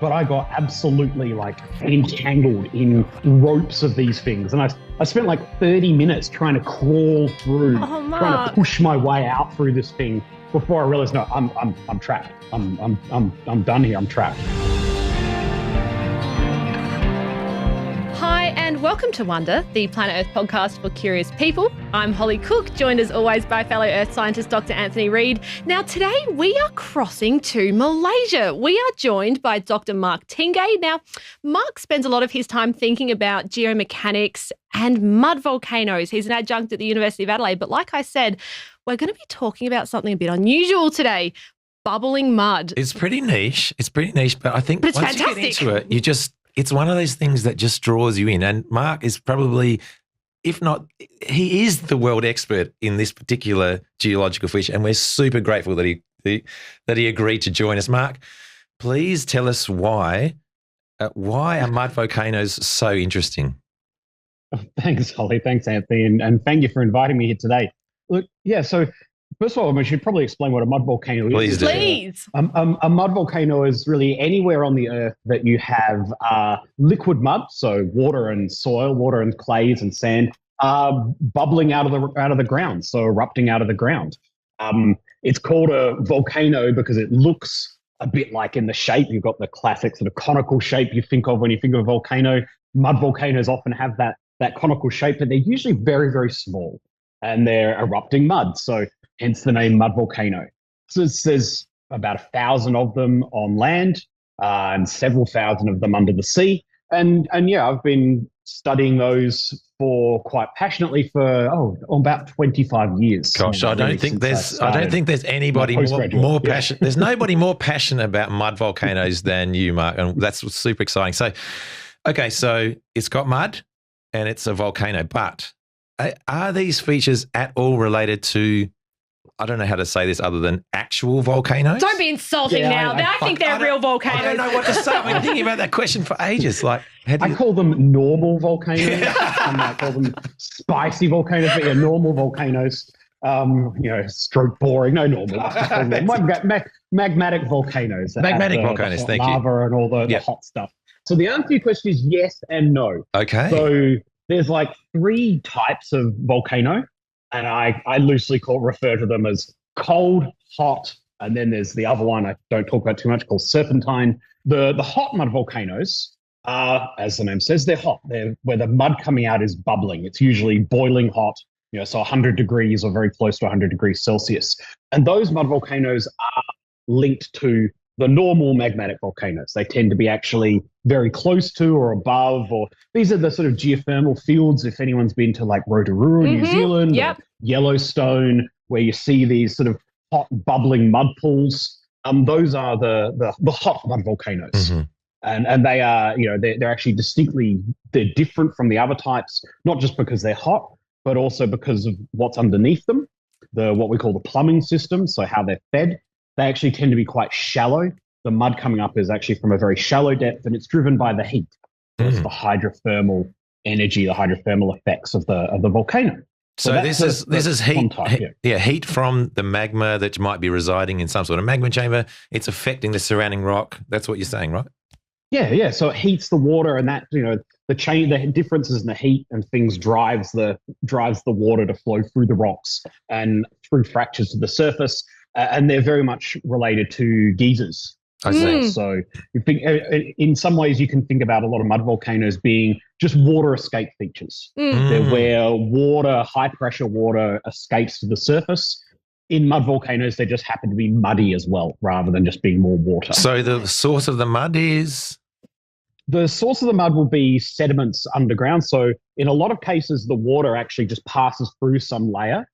but I got absolutely like entangled in ropes of these things. And I spent like 30 minutes trying to crawl through, trying to push my way out through this thing before I realized, no, I'm trapped. I'm done here. I'm trapped. Hi and welcome to Wonder, the Planet Earth podcast for curious people. I'm Holly Cook, joined as always by fellow Earth scientist Dr. Anthony Reid. Now today we are crossing to Malaysia. We are joined by Dr. Mark Tingay. Now Mark spends a lot of his time thinking about geomechanics and mud volcanoes. He's an adjunct at the University of Adelaide, but like I said, we're going to be talking about something a bit unusual today. Bubbling mud. It's pretty niche, but I think but it's once fantastic. You get into it, it's one of those things that just draws you in. And Mark is probably, if not, he is the world expert in this particular geological feature, and we're super grateful that he agreed to join us. Mark, please tell us why are mud volcanoes so interesting? Thanks, Holly. Thanks, Anthony. And thank you for inviting me here today. Look, yeah, so first of all, I should probably explain what a mud volcano is. Please do. Please. A mud volcano is really anywhere on the earth that you have liquid mud, so water and soil, water and clays and sand, bubbling out of the ground, so erupting out of the ground. It's called a volcano because it looks a bit like in the shape. You've got the classic sort of conical shape you think of when you think of a volcano. Mud volcanoes often have that conical shape, but they're usually very, very small, and they're erupting mud. So hence the name mud volcano. So there's about 1,000 of them on land and several thousand of them under the sea. And yeah, I've been studying those for quite passionately for about 25 years. Gosh, I don't think there's anybody more passionate. There's nobody more passionate about mud volcanoes than you, Mark, and that's super exciting. So, okay, so it's got mud and it's a volcano, but are these features at all related to, I don't know how to say this other than actual volcanoes? Don't be insulting now. I think they're real volcanoes. I don't know what to say. I've been thinking about that question for ages. I call them normal volcanoes. I might call them spicy volcanoes, but yeah, normal volcanoes. Stroke boring. No, normal. Magmatic volcanoes. Magmatic volcanoes, thank you. Lava and all the hot stuff. So the answer to your question is yes and no. Okay. So there's like 3 types of volcano. And I loosely refer to them as cold, hot, and then there's the other one I don't talk about too much called Serpentine. The hot mud volcanoes are, as the name says, they're hot. They're where the mud coming out is bubbling. It's usually boiling hot, so 100 degrees or very close to 100 degrees Celsius. And those mud volcanoes are linked to the normal magmatic volcanoes. They tend to be actually very close to or above, or these are the sort of geothermal fields. If anyone's been to like Rotorua, New Zealand, or Yellowstone, where you see these sort of hot bubbling mud pools, those are the hot mud volcanoes. Mm-hmm. And they are, they're actually they're different from the other types, not just because they're hot, but also because of what's underneath them, what we call the plumbing system, so how they're fed. They actually tend to be quite shallow. The mud coming up is actually from a very shallow depth, and it's driven by the heat. So it's the hydrothermal energy, the hydrothermal effects of the volcano. So this is heat, type, heat from the magma that might be residing in some sort of magma chamber. It's affecting the surrounding rock. That's what you're saying, right? Yeah. So it heats the water, and that the differences in the heat and things drives the water to flow through the rocks and through fractures to the surface. And they're very much related to geysers. I see. So you think, in some ways you can think about a lot of mud volcanoes being just water escape features. They're where high pressure water escapes to the surface. In mud volcanoes, they just happen to be muddy as well, rather than just being more water. So the source of the mud is? The source of the mud will be sediments underground. So in a lot of cases, the water actually just passes through some layer.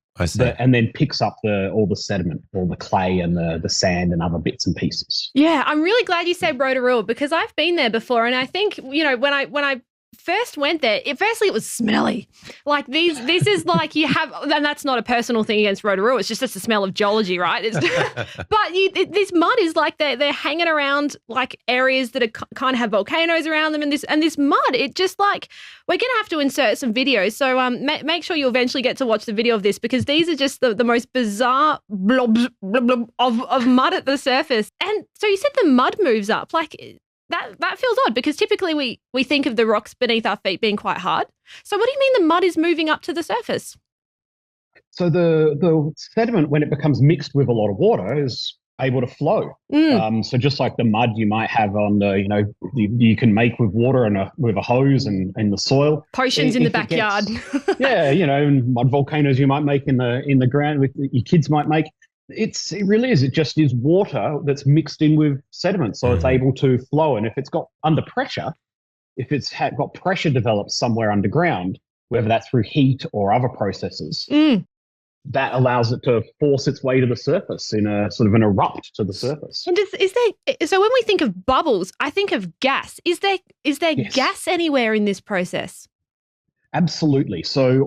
And then picks up all the sediment, all the clay and the sand and other bits and pieces. Yeah, I'm really glad you said Rotorua because I've been there before, and I think when I first went there, it was smelly. Like this is like you have, and that's not a personal thing against Rotorua. It's just the smell of geology, right? But this mud is like they're hanging around like areas that kind of have volcanoes around them, and this mud, it just like we're gonna have to insert some videos. So make sure you eventually get to watch the video of this because these are just the most bizarre blobs of mud at the surface. And so you said the mud moves up, like. that feels odd because typically we think of the rocks beneath our feet being quite hard. So what do you mean the mud is moving up to the surface? So the sediment, when it becomes mixed with a lot of water, is able to flow. So just like the mud you might have on the, you can make with water and with a hose and in the soil. Potions in the backyard. Mud volcanoes you might make in the ground with your kids might make. It really is. It just is water that's mixed in with sediment, so it's able to flow. And if it's got under pressure, if it's got pressure developed somewhere underground, whether that's through heat or other processes, that allows it to force its way to the surface in a sort of an erupt to the surface. And so when we think of bubbles, I think of gas. Is there Yes. gas anywhere in this process? Absolutely. So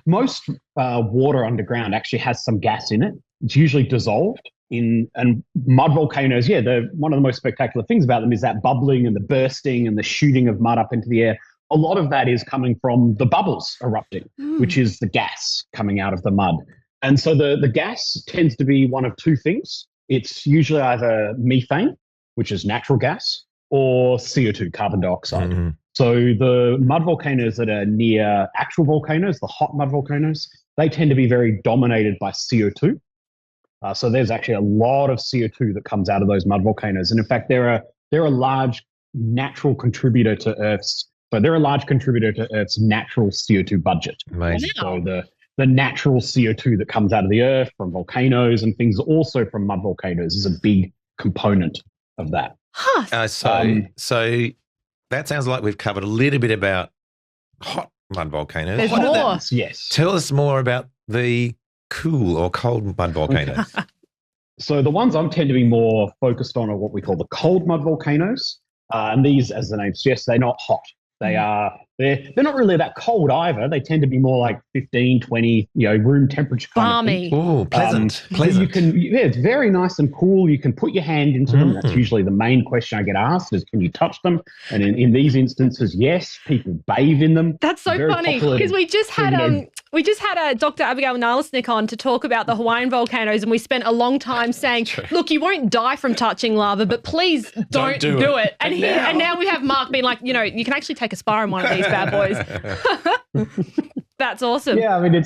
most water underground actually has some gas in it. It's usually dissolved and mud volcanoes. Yeah, one of the most spectacular things about them is that bubbling and the bursting and the shooting of mud up into the air. A lot of that is coming from the bubbles erupting, which is the gas coming out of the mud. And so the gas tends to be one of two things. It's usually either methane, which is natural gas, or CO2, carbon dioxide. So the mud volcanoes that are near actual volcanoes, the hot mud volcanoes, they tend to be very dominated by CO2. So there's actually a lot of CO2 that comes out of those mud volcanoes. And in fact, they're a large natural contributor to Earth's natural CO2 budget. Amazing. So the natural CO2 that comes out of the Earth from volcanoes and things also from mud volcanoes is a big component of that. So that sounds like we've covered a little bit about hot mud volcanoes. There's more. Yes. Tell us more about the cool or cold mud volcanoes. So the ones I tend to be more focused on are what we call the cold mud volcanoes. And these, as the name suggests, they're not hot. They're not really that cold either. They tend to be more like 15, 20, room temperature kind balmy. of thing. Oh, pleasant. It's very nice and cool. You can put your hand into them. That's usually the main question I get asked is, can you touch them? And in these instances, yes, people bathe in them. That's so funny because we just had Dr. Abigail Nilisnik on to talk about the Hawaiian volcanoes, and we spent a long time saying, look, you won't die from touching lava, but please don't do it. And now we have Mark being like, you can actually take a spar in one of these bad boys. That's awesome. Yeah, I mean,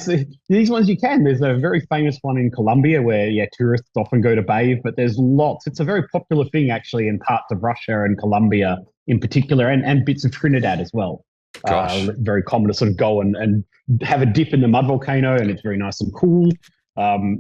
these ones you can. There's a very famous one in Colombia where, tourists often go to bathe, but there's lots. It's a very popular thing, actually, in parts of Russia and Colombia in particular, and bits of Trinidad as well. Very common to sort of go and have a dip in the mud volcano, and it's very nice and cool.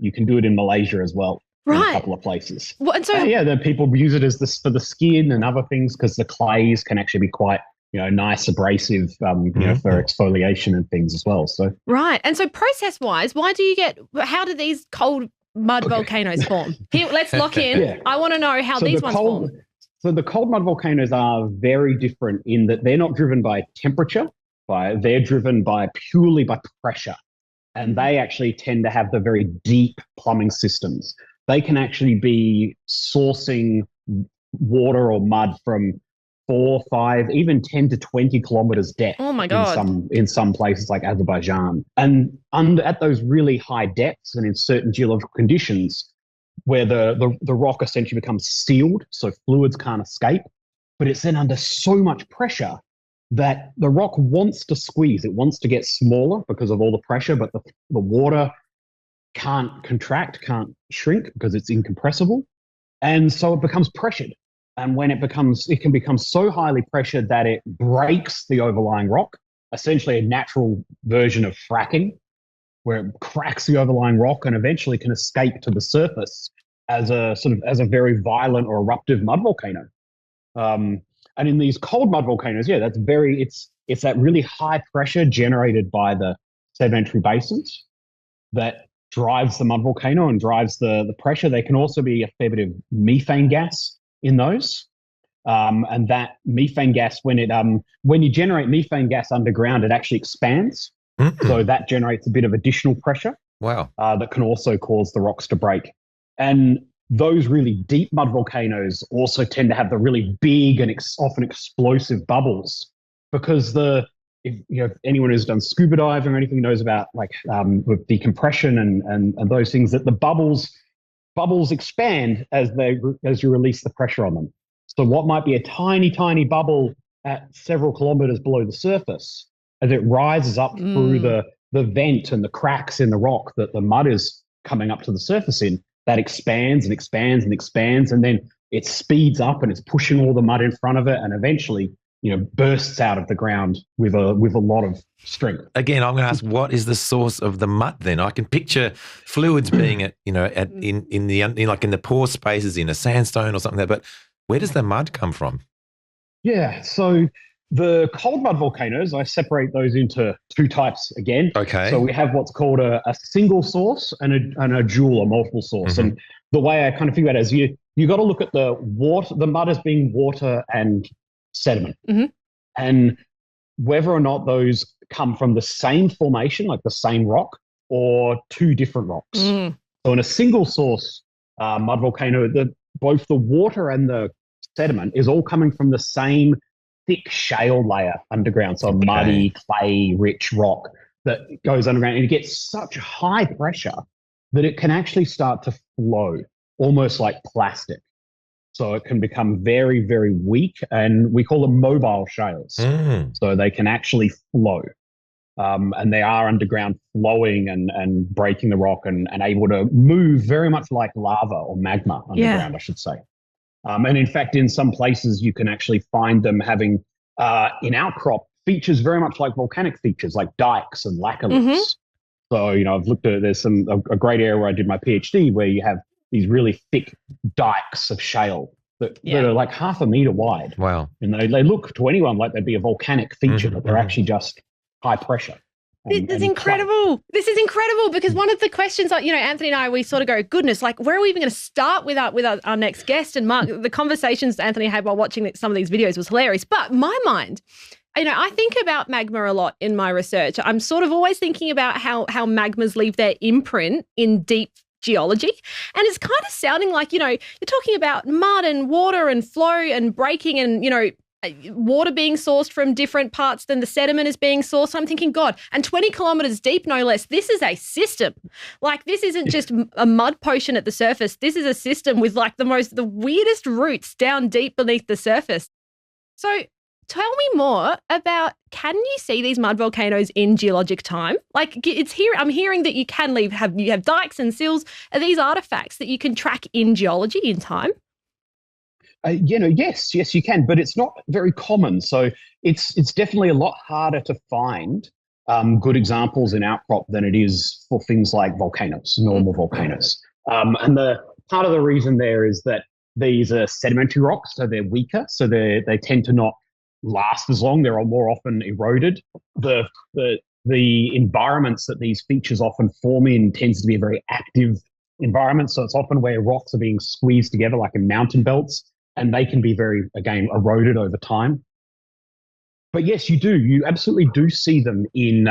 You can do it in Malaysia as well. Right. In a couple of places. Well, and so, the people use it as for the skin and other things because the clays can actually be quite nice, abrasive, for exfoliation and things as well. So right. And so process-wise, how do these cold mud volcanoes form? Here, let's lock in. Yeah. I want to know how these ones form. So the cold mud volcanoes are very different in that they're not driven by temperature, they're driven purely by pressure. And they actually tend to have the very deep plumbing systems. They can actually be sourcing water or mud from 4, 5, even 10 to 20 kilometers depth. Oh my God. In some places like Azerbaijan. And at those really high depths and in certain geological conditions where the rock essentially becomes sealed, so fluids can't escape, but it's then under so much pressure that the rock wants to squeeze. It wants to get smaller because of all the pressure, but the water can't contract, can't shrink because it's incompressible. And so it becomes pressured. And when it can become so highly pressured that it breaks the overlying rock, essentially a natural version of fracking, where it cracks the overlying rock and eventually can escape to the surface as a very violent or eruptive mud volcano. And in these cold mud volcanoes, it's that really high pressure generated by the sedimentary basins that drives the mud volcano and drives the pressure. There can also be a fair bit of methane gas in those. And that methane gas, when you generate methane gas underground, it actually expands. So that generates a bit of additional pressure. Wow. That can also cause the rocks to break. And those really deep mud volcanoes also tend to have the really big and often explosive bubbles because if anyone who's done scuba diving or anything knows about with decompression and those things, that the bubbles expand as you release the pressure on them. So what might be a tiny, tiny bubble at several kilometers below the surface, as it rises up through the vent and the cracks in the rock that the mud is coming up to the surface in, that expands and expands and expands, and then it speeds up and it's pushing all the mud in front of it, and eventually, bursts out of the ground with a lot of strength. Again, I'm going to ask, what is the source of the mud? Then I can picture fluids being in the pore spaces in a sandstone or something like that. But where does the mud come from? Yeah, so the cold mud volcanoes, I separate those into two types again. Okay. So we have what's called a single source and a dual or multiple source. Mm-hmm. And the way I kind of figure it is you got to look at the mud as being water and sediment. Mm-hmm. And whether or not those come from the same formation, like the same rock, or two different rocks. Mm. So in a single source mud volcano, both the water and the sediment is all coming from the same thick shale layer underground. So muddy, clay-rich rock that goes underground, and it gets such high pressure that it can actually start to flow, almost like plastic. So it can become very, very weak, and we call them mobile shales. So they can actually flow. And they are underground flowing and breaking the rock and able to move very much like lava or magma underground, I should say. And in fact, in some places, you can actually find them having, in outcrop, features very much like volcanic features, like dikes and laccoliths. Mm-hmm. So, I've looked at, there's a great area where I did my PhD where you have these really thick dikes of shale that are like 1/2 meter wide. Wow. And they look to anyone like they'd be a volcanic feature, but they're actually just high pressure. This is incredible. This is incredible because one of the questions, Anthony and I, we sort of go, goodness, like where are we even going to start with our next guest? And Mark, the conversations Anthony had while watching some of these videos was hilarious. But my mind, I think about magma a lot in my research. I'm sort of always thinking about how magmas leave their imprint in deep geology. And it's kind of sounding like, you're talking about mud and water and flow and breaking and, water being sourced from different parts than the sediment is being sourced. I'm thinking, God, and 20 kilometers deep, no less. This is a system. Like, this isn't just a mud potion at the surface. This is a system with like the weirdest roots down deep beneath the surface. So tell me more about, can you see these mud volcanoes in geologic time? Like, it's here. I'm hearing that you can you have dikes and sills. Are these artifacts that you can track in geology in time? Yes, you can, but it's not very common. So it's definitely a lot harder to find good examples in outcrop than it is for things like volcanoes, normal volcanoes. And the part of the reason there is that these are sedimentary rocks, so they're weaker, so they tend to not last as long. They're more often eroded. The environments that these features often form in tends to be a very active environment. So it's often where rocks are being squeezed together, like in mountain belts. And they can be very, again, eroded over time. But yes, you absolutely do see them in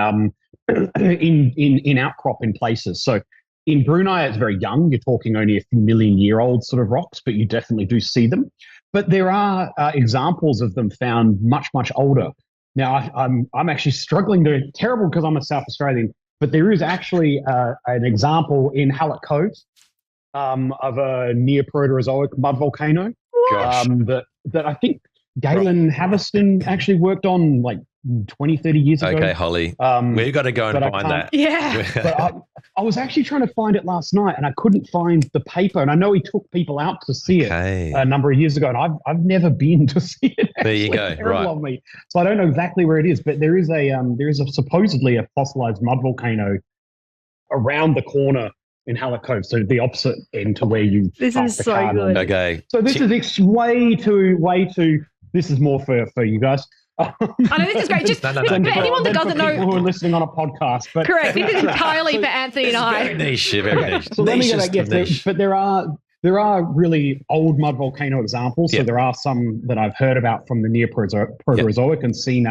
outcrop in places. So in Brunei, it's very young. You're talking only a few million-year-old sort of rocks, but you definitely do see them. But there are examples of them found much, much older. Now, I'm actually struggling to, terrible because I'm a South Australian, but there is actually an example in Hallett Cove of a Neoproterozoic mud volcano. That I think Galen Haverston actually worked on like 20, 30 years ago. Okay, Holly. We've got to go and find that. Yeah. But I was actually trying to find it last night and I couldn't find the paper. And I know he took people out to see it a number of years ago. And I've never been to see it. There you go. Right. Of me. So I don't know exactly where it is, but there is supposedly a fossilized mud volcano around the corner in Hallett Cove, so the opposite end to where you. This is so good. Okay. So this is way too. This is more for you guys. I know this is great. Just for anyone that doesn't know, people who are listening on a podcast, but correct. This is entirely for Anthony and I. Very niche. Very niche. So let me get that. But there are really old mud volcano examples. So there are some that I've heard about from the Neoproterozoic and seen.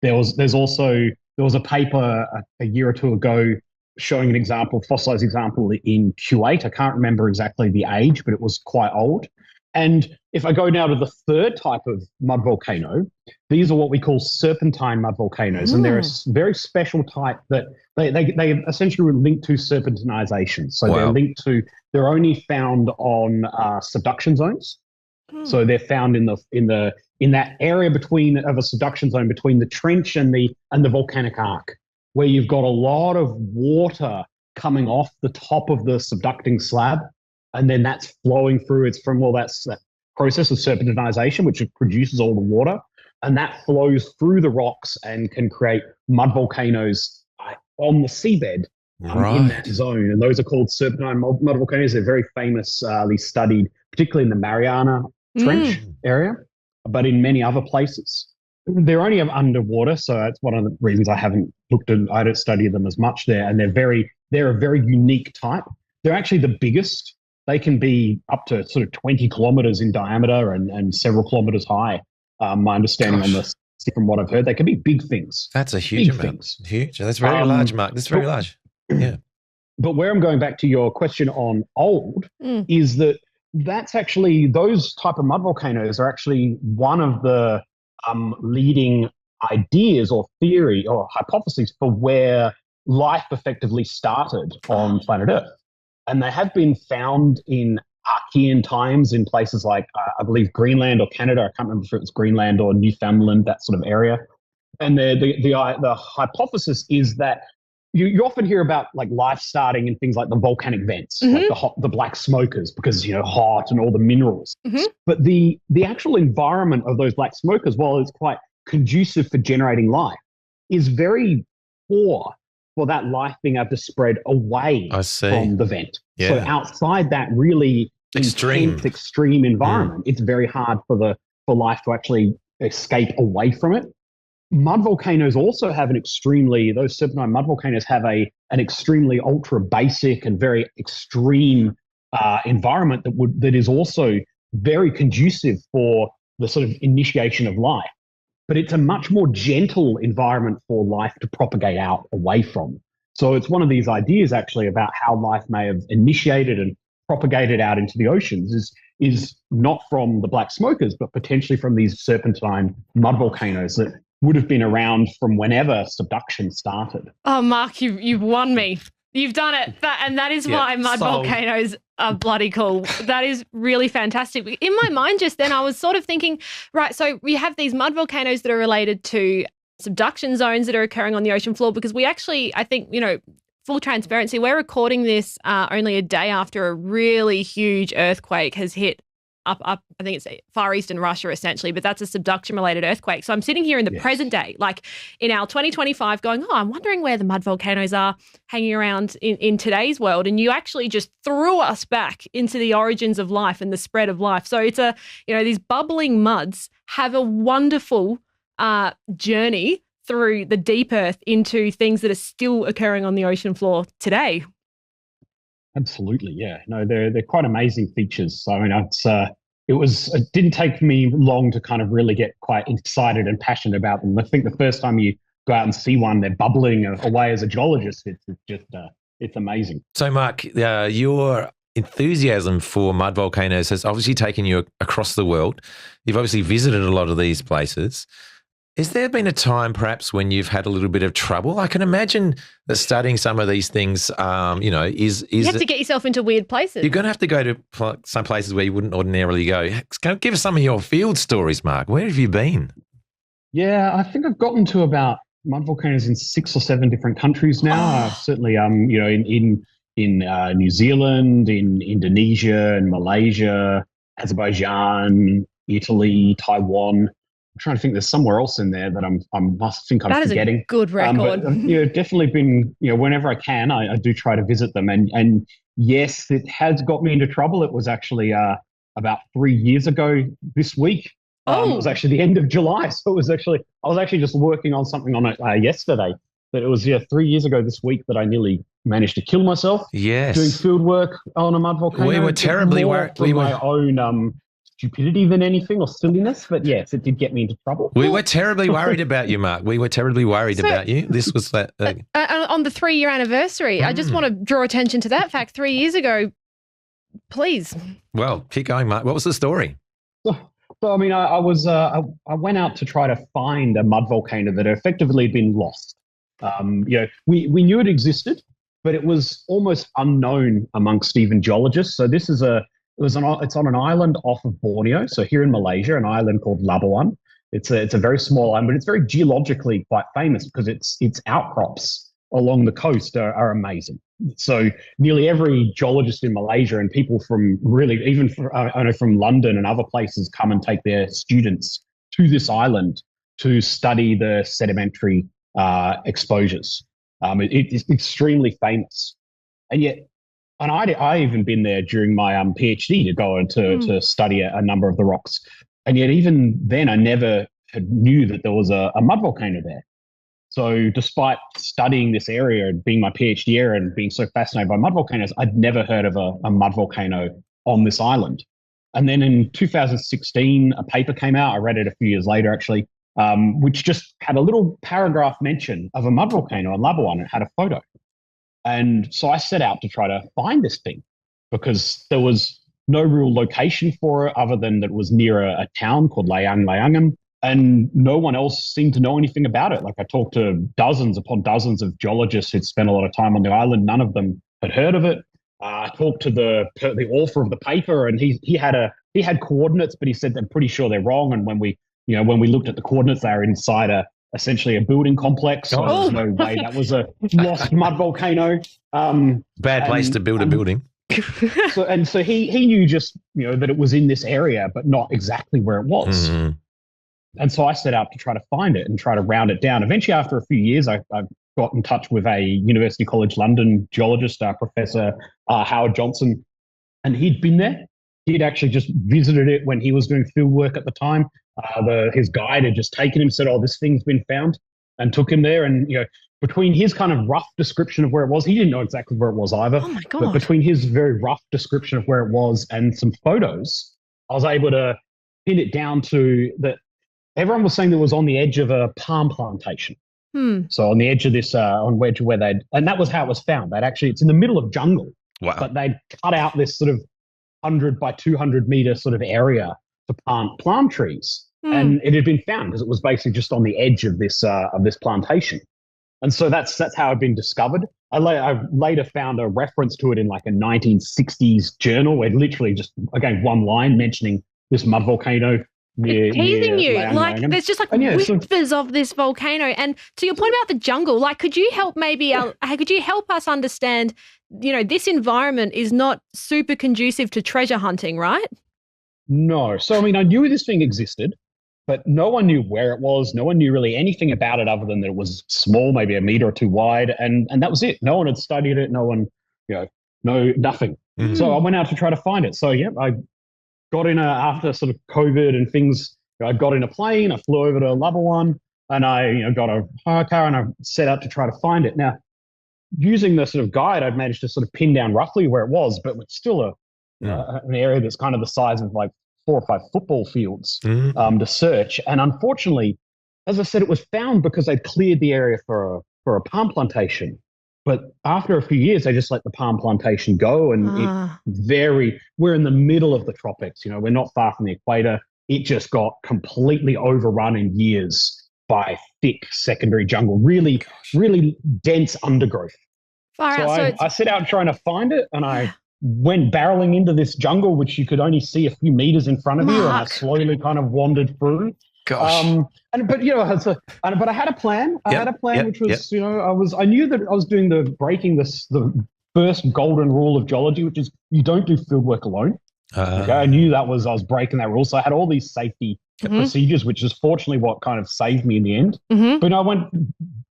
There was a paper a year or two ago showing an example, fossilized example in Kuwait. I can't remember exactly the age, but it was quite old. And if I go now to the third type of mud volcano, these are what we call serpentine mud volcanoes. And they're a very special type that they essentially link to serpentinization. So they're only found on subduction zones. So they're found in that area of a subduction zone between the trench and the volcanic arc, where you've got a lot of water coming off the top of the subducting slab, and then that's flowing through. It's from that process of serpentinization, which produces all the water, and that flows through the rocks and can create mud volcanoes on the seabed in that zone. And those are called serpentine mud volcanoes. They're very famously studied, particularly in the Mariana Trench area, but in many other places. They're only underwater, so that's one of the reasons I don't study them as much there. And they're a very unique type. They're actually the biggest. They can be up to sort of 20 kilometers in diameter and several kilometers high. My understanding on this, from what I've heard, they can be big things. That's a huge amount. Huge. That's very large, Mark. That's very large. Yeah. But where I'm going back to your question on old is that's actually, those type of mud volcanoes are actually one of the leading ideas or theory or hypotheses for where life effectively started on planet Earth. And they have been found in Archean times in places like, I believe, Greenland or Canada. I can't remember if it was Greenland or Newfoundland, that sort of area. And the hypothesis is that you often hear about like life starting in things like the volcanic vents, like the black smokers, because, hot and all the minerals. But the actual environment of those black smokers, while it's quite conducive for generating life, is very poor for that life being able to spread away from the vent. Yeah. So outside that really extreme environment, it's very hard for life to actually escape away from it. Mud volcanoes also have those serpentine mud volcanoes have an extremely ultra basic and very extreme environment that is also very conducive for the sort of initiation of life. But it's a much more gentle environment for life to propagate out away from. So it's one of these ideas actually about how life may have initiated and propagated out into the oceans is not from the black smokers, but potentially from these serpentine mud volcanoes that would have been around from whenever subduction started. Oh, Mark, you've won me. You've done it. That is why mud volcanoes are bloody cool. That is really fantastic. In my mind just then, I was sort of thinking, right, so we have these mud volcanoes that are related to subduction zones that are occurring on the ocean floor, because we actually, I think, full transparency, we're recording this only a day after a really huge earthquake has hit up, I think it's far eastern Russia essentially, but that's a subduction-related earthquake. So I'm sitting here in the present day, like in our 2025 going, I'm wondering where the mud volcanoes are hanging around in today's world. And you actually just threw us back into the origins of life and the spread of life. So it's these bubbling muds have a wonderful journey through the deep earth into things that are still occurring on the ocean floor today. Absolutely, yeah. No, they're quite amazing features. So, it didn't take me long to kind of really get quite excited and passionate about them. I think the first time you go out and see one, they're bubbling away as a geologist. It's amazing. So, Mark, your enthusiasm for mud volcanoes has obviously taken you across the world. You've obviously visited a lot of these places. Has there been a time perhaps when you've had a little bit of trouble? I can imagine that studying some of these things, you have to get yourself into weird places. You're going to have to go to some places where you wouldn't ordinarily go. Give us some of your field stories, Mark. Where have you been? Yeah, I think I've gotten to about mud volcanoes in 6 or 7 different countries now. Certainly, in New Zealand, in Indonesia, and Malaysia, Azerbaijan, Italy, Taiwan. I'm trying to think. There's somewhere else in there that I'm forgetting. That is a good record. But, definitely been. Whenever I can, I do try to visit them. And yes, it has got me into trouble. It was actually about 3 years ago this week. It was actually the end of July, so I was actually just working on something on it yesterday. But it was 3 years ago this week that I nearly managed to kill myself. Yes, doing field work on a mud volcano. We were terribly worried. My own stupidity than anything or silliness, but yes, it did get me into trouble. We were terribly worried about you, Mark. We were terribly worried about you. This was that on the 3-year anniversary. I just want to draw attention to that fact. 3 years ago, please. Well, keep going, Mark. What was the story? So I mean, I went out to try to find a mud volcano that had effectively been lost. We knew it existed, but it was almost unknown amongst even geologists. So this is It's on an island off of Borneo. So here in Malaysia, an island called Labuan. It's a very small island, but it's very geologically quite famous because its outcrops along the coast are amazing. So nearly every geologist in Malaysia and people from really, even I know from London and other places, come and take their students to this island to study the sedimentary exposures. It's extremely famous. And yet, and I even been there during my PhD to go and to study a number of the rocks. And yet even then, I never knew that there was a mud volcano there. So despite studying this area and being my PhD area and being so fascinated by mud volcanoes, I'd never heard of a mud volcano on this island. And then in 2016, a paper came out. I read it a few years later, actually, which just had a little paragraph mention of a mud volcano on Labuan. It had a photo. And so I set out to try to find this thing because there was no real location for it other than that it was near a town called Layang, and no one else seemed to know anything about it. Like I talked to dozens upon dozens of geologists who'd spent a lot of time on the island. None of them had heard of it. I talked to the author of the paper, and he had coordinates, but he said they're pretty sure they're wrong. And when we looked at the coordinates, they were inside essentially a building complex. So there's no way that was a lost mud volcano. Bad place to build a building. So he knew just that it was in this area, but not exactly where it was. Mm-hmm. And so I set out to try to find it and try to round it down. Eventually, after a few years, I got in touch with a University College London geologist, Professor Howard Johnson, and he'd been there. He'd actually just visited it when he was doing field work at the time. His guide had just taken him, said, "Oh, this thing's been found," and took him there. And between his kind of rough description of where it was, he didn't know exactly where it was either. Oh my God. But between his very rough description of where it was and some photos, I was able to pin it down to that. Everyone was saying that it was on the edge of a palm plantation. So on the edge of this, on where and that was how it was found. It's in the middle of jungle. Wow. But they'd cut out this sort of 100 by 200 meter sort of area to plant palm trees. And it had been found because it was basically just on the edge of this plantation. And so that's how it had been discovered. I later found a reference to it in like a 1960s journal where literally just, again, one line mentioning this mud volcano. Teasing you, like there's just like whispers of this volcano. And to your point about the jungle, like could you help us understand, this environment is not super conducive to treasure hunting, right? No. So, I knew this thing existed, but no one knew where it was. No one knew really anything about it other than that it was small, maybe a meter or two wide. And that was it. No one had studied it. No one, nothing. Mm-hmm. So I went out to try to find it. So, I got in after sort of COVID and things, I got in a plane, I flew over to Labuan, and I got a hire car and I set out to try to find it. Now, using the sort of guide, I'd managed to sort of pin down roughly where it was, but it's still an area that's kind of the size of like 4 or 5 football fields to search. And unfortunately, as I said, it was found because they'd cleared the area for a palm plantation. But after a few years, they just let the palm plantation go, and we're in the middle of the tropics. We're not far from the equator. It just got completely overrun in years by thick secondary jungle, really, really dense undergrowth. I set out trying to find it, and I went barreling into this jungle, which you could only see a few meters in front of you, and I slowly kind of wandered through. Gosh. But I had a plan. I had a plan, which was, I knew that I was doing the first golden rule of geology, which is you don't do field work alone. I knew I was breaking that rule. So I had all these safety procedures, which is fortunately what kind of saved me in the end. Mm-hmm. But I went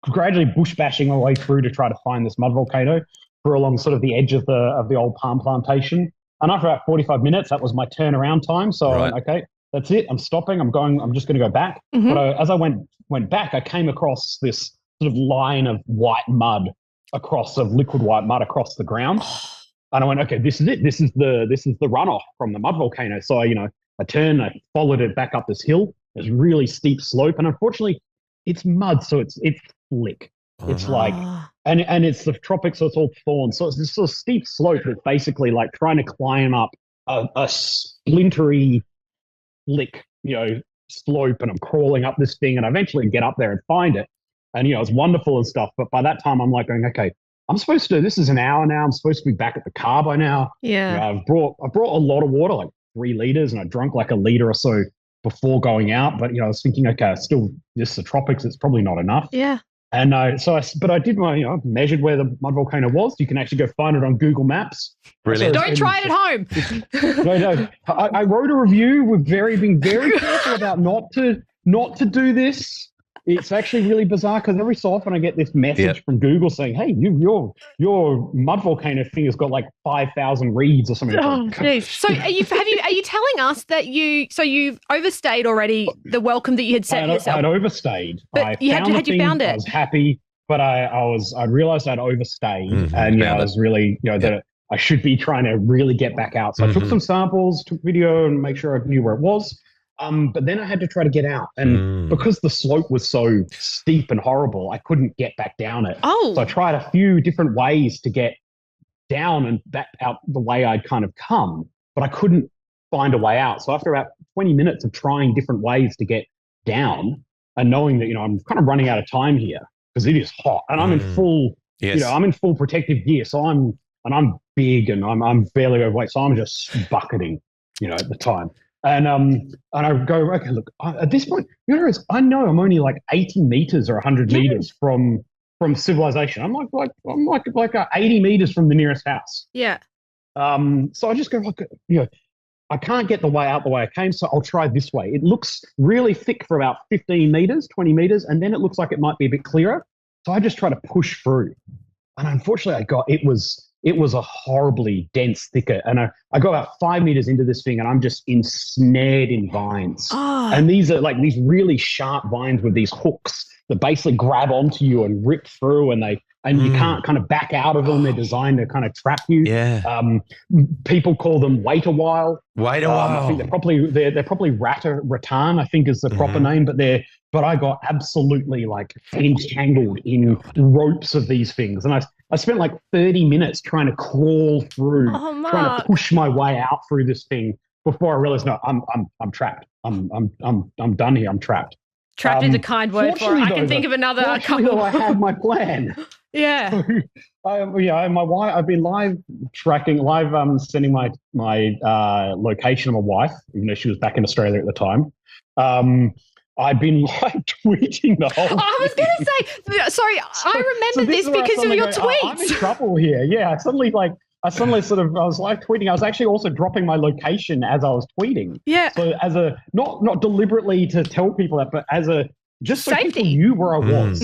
gradually bush bashing my way through to try to find this mud volcano along sort of the edge of the old palm plantation. And after about 45 minutes, that was my turnaround time. So I went, okay, that's it. I'm stopping. I'm just going to go back. Mm-hmm. But as I went back, I came across this sort of line of liquid white mud across the ground. And I went, okay, this is it. This is the runoff from the mud volcano. So I turned, I followed it back up this hill. There's a really steep slope, and unfortunately, it's mud, so it's slick. It's like, and it's the tropics, so it's all thorns. So it's this sort of steep slope that's basically like trying to climb up a splintery, slick, slope, and I'm crawling up this thing, and I eventually get up there and find it, and it's wonderful and stuff. But by that time, I'm like going, okay, I'm supposed to, this is an hour now. I'm supposed to be back at the car by now. Yeah. I brought a lot of water, like 3 liters, and I drank like a liter or so before going out. But, I was thinking, okay, still, this is the tropics. It's probably not enough. Yeah. And but I did my, measured where the mud volcano was. You can actually go find it on Google Maps. Brilliant. Don't try it at home. No. I wrote a review with being very careful about not to do this. It's actually really bizarre because every so often I get this message from Google saying, "Hey, your mud volcano thing has got like 5,000 reads or something." Oh, geez. So are you telling us that you overstayed already the welcome that you had set yourself? I'd overstayed. But had you found it? I was happy, but I realized I'd overstayed, and I was really that I should be trying to really get back out. So I took some samples, took video, and make sure I knew where it was. But then I had to try to get out, and because the slope was so steep and horrible, I couldn't get back down it. So I tried a few different ways to get down and back out the way I'd kind of come, but I couldn't find a way out. So after about 20 minutes of trying different ways to get down, and knowing that I'm kind of running out of time here because it is hot, and I'm in full, I'm in full protective gear, so I'm big and I'm fairly overweight, so I'm just bucketing, at the time. And I go, okay, look, at this point, I know I'm only like 80 meters or 100 meters from civilization. I'm like 80 meters from the nearest house. Yeah. So I just go, I can't get the way out the way I came, so I'll try this way. It looks really thick for about 15 meters, 20 meters, and then it looks like it might be a bit clearer. So I just try to push through. And unfortunately, it was a horribly dense thicket. And I go about 5 meters into this thing and I'm just ensnared in vines. And these are like these really sharp vines with these hooks that basically grab onto you and rip through, and you can't kind of back out of them. They're designed to kind of trap you. Yeah. People call them wait a while. Wait a while. I think they're probably rattan, I think is the proper name, but I got absolutely like entangled in ropes of these things. And I spent like 30 minutes trying to crawl through, trying to push my way out through this thing before I realized, no, I'm trapped. I'm done here. I'm trapped. Trapped is a kind word for it. I can think of another couple. I had my plan. Yeah. So, my wife. I've been live sending my location of my wife, even though she was back in Australia at the time. I've been live tweeting the whole. I was going to say, sorry, I remember this because of your tweets. I'm in trouble here. Yeah, I suddenly I was live tweeting. I was actually also dropping my location as I was tweeting. Yeah. So as a not deliberately to tell people that, but as a just so safety. people knew where I was.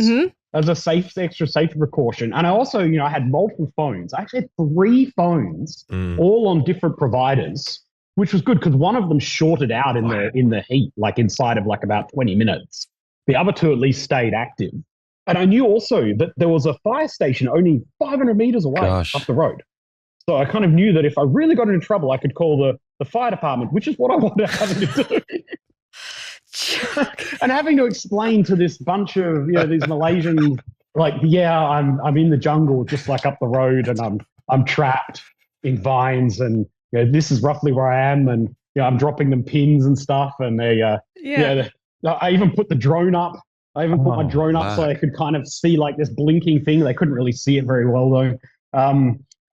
As a extra safety precaution. And I also, I had multiple phones. I actually had 3 phones, all on different providers, which was good because one of them shorted out in the heat, like inside of like about 20 minutes. The other 2 at least stayed active. And I knew also that there was a fire station only 500 meters away up the road. So I kind of knew that if I really got into trouble, I could call the fire department, which is what I wanted having to do. And having to explain to this bunch of these Malaysians, like, I'm in the jungle just like up the road, and I'm trapped in vines, and this is roughly where I am, and I'm dropping them pins and stuff, and they I even put the drone up. I even put my drone up so I could kind of see like this blinking thing. They couldn't really see it very well though.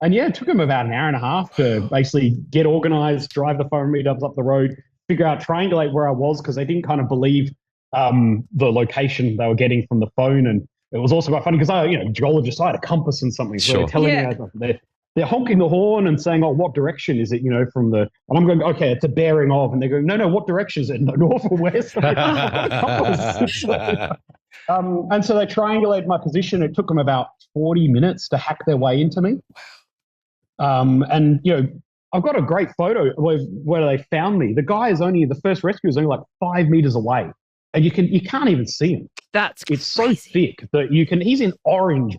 And it took them about an hour and a half to basically get organized, drive the 500 meters up the road, figure out, triangulate where I was, because they didn't kind of believe the location they were getting from the phone. And it was also quite funny because geologists, I had a compass and something. So they're telling me, they're honking the horn and saying, "Oh, what direction is it?" From the, and I'm going, "Okay, it's a bearing of," and they're going, "No, what direction is it? North or west?" And so they triangulated my position. It took them about 40 minutes to hack their way into me. And I've got a great photo where they found me. The first rescue is only like 5 meters away, and you can't even see him. It's so thick that he's in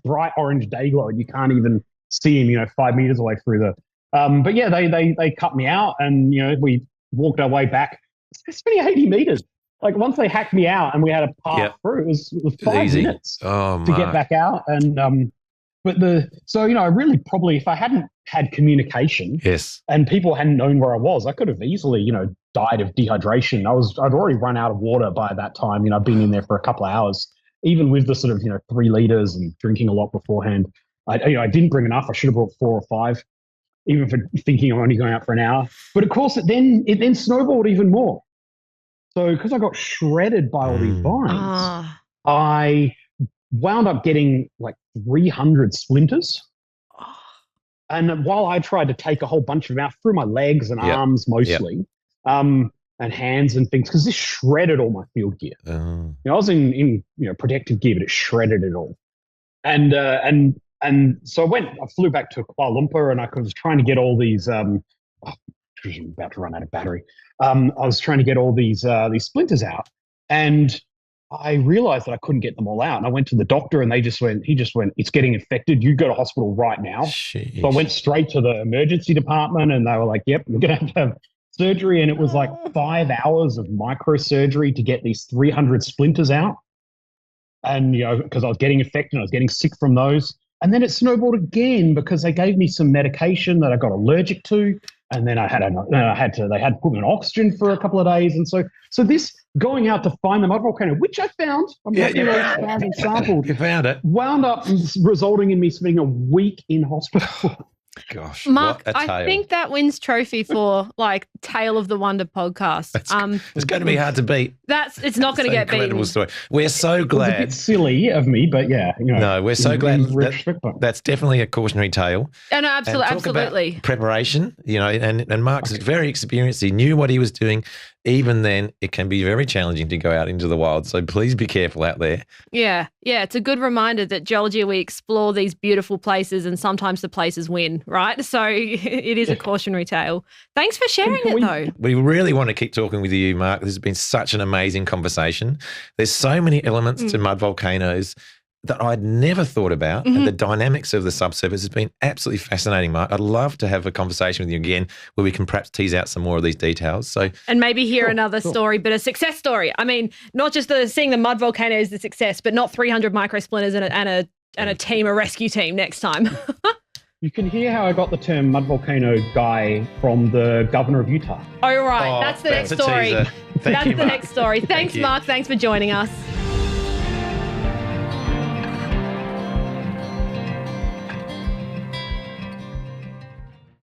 bright orange day glow, and you can't even see him 5 meters away through the but they cut me out, and we walked our way back. It's only 80 meters. Like once they hacked me out and we had a path through, it was 5 minutes to get back out. And I really probably, if I hadn't had communication, and people hadn't known where I was, I could have easily died of dehydration. I'd already run out of water by that time. I've been in there for a couple of hours, even with the sort of 3 liters and drinking a lot beforehand. I didn't bring enough. I should have brought 4 or 5, even for thinking I'm only going out for an hour. But of course, it then snowballed even more. So because I got shredded by all these vines, I wound up getting like 300 splinters. And while I tried to take a whole bunch of them out through my legs and arms mostly, and hands and things, because this shredded all my field gear. I was in protective gear, but it shredded it all. And so I flew back to Kuala Lumpur, and I was trying to get all these. I'm about to run out of battery. I was trying to get all these splinters out, and I realized that I couldn't get them all out. And I went to the doctor, and he just went, it's getting infected. You go to hospital right now. Sheesh. So I went straight to the emergency department, and they were like, yep, we're going to have surgery. And it was like 5 hours of microsurgery to get these 300 splinters out. And, because I was getting infected, I was getting sick from those. And then it snowballed again because they gave me some medication that I got allergic to. And then they had to put me on oxygen for a couple of days. And so this going out to find the mud volcano, which I found, and sampled, you found it, wound up resulting in me spending a week in hospital. Gosh, Mark, I think that wins trophy for like Tale of the Wonder podcast. It's going to be hard to beat. It's not going to get beaten. Incredible story. We're so glad. It's a bit silly of me, but yeah. No, we're so glad that's definitely a cautionary tale. Oh, no, absolutely. Preparation, and Mark's very experienced. He knew what he was doing. Even then, it can be very challenging to go out into the wild. So please be careful out there. Yeah. It's a good reminder that geology, we explore these beautiful places and sometimes the places win, right? So it is a cautionary tale. Thanks for sharing it, though. We really want to keep talking with you, Mark. This has been such an amazing conversation. There's so many elements to mud volcanoes that I'd never thought about, and the dynamics of the subsurface has been absolutely fascinating, Mark. I'd love to have a conversation with you again where we can perhaps tease out some more of these details. And maybe hear another story, but a success story. I mean, not just seeing the mud volcano is the success, but not 300 microsplinters and a team, a rescue team next time. You can hear how I got the term Mud Volcano Guy from the governor of Utah. Oh, right. That's the next story. That's the next story. Thanks, Mark. Thanks for joining us.